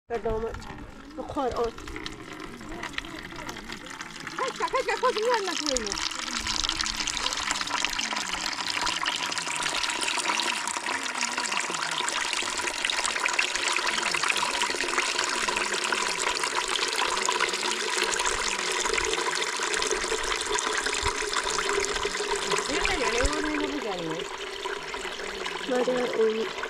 دامن قرآن هشتا خودم میان نکنیم مادر اون